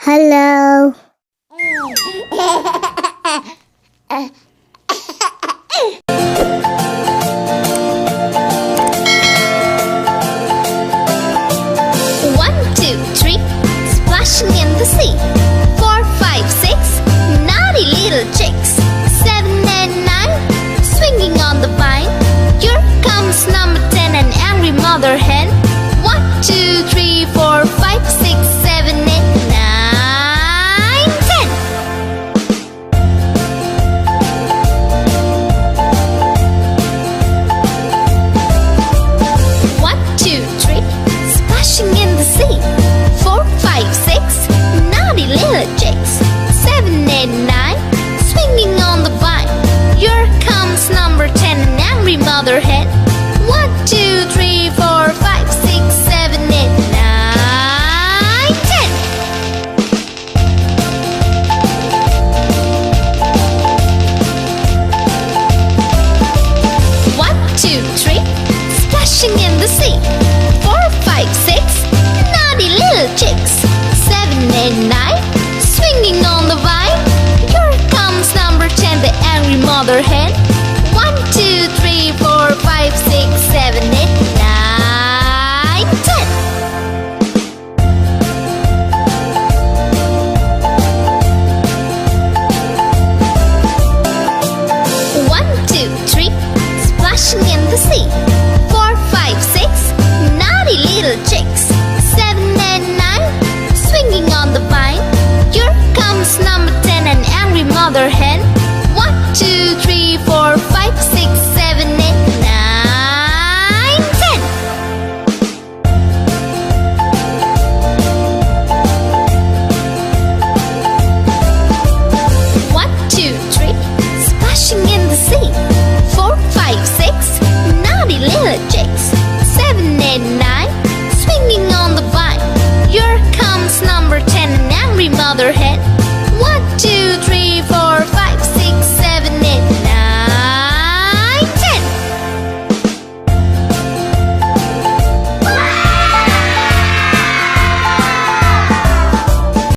Hello. One, two, three, splashing in the sea. 4, 5, 6, naughty little chicks. 7 and 9, swinging on the vine. Here comes number 10, an angry mother hen. 1, 2, 3, 4, 5, 6, 7, 8, 9, 10. One, two, three, splashing in the sea. 4, 5, 6, naughty little chicks. 7, 8, 9, swinging on the vine. Here comes number 10, an angry mother hen. 1, 2, 3, 4, 5, 6, 7, 8, 9, 10. One, two, three, splashing in the sea. 4, 5, 6, naughty little chicks. 7, 8, 9, swinging on the vine. Here comes number 10, the angry mother hen. 1, 2, 3, 4, 5, 6, 7, 8, 9, 10. One, two, three, splashing in the sea. 4, 5, 6, naughty little chicks. 7 and 9, swinging on the vine. Here comes number 10, an angry mother hen. 1, 2, 3, 4, 5, 6, 7, 8, 9, 10. One, two, three, splashing in the sea. 4, 5, 6, naughty little chicks. 7, 8, 9, swinging on the vine. Here comes number 10, an angry mother hen.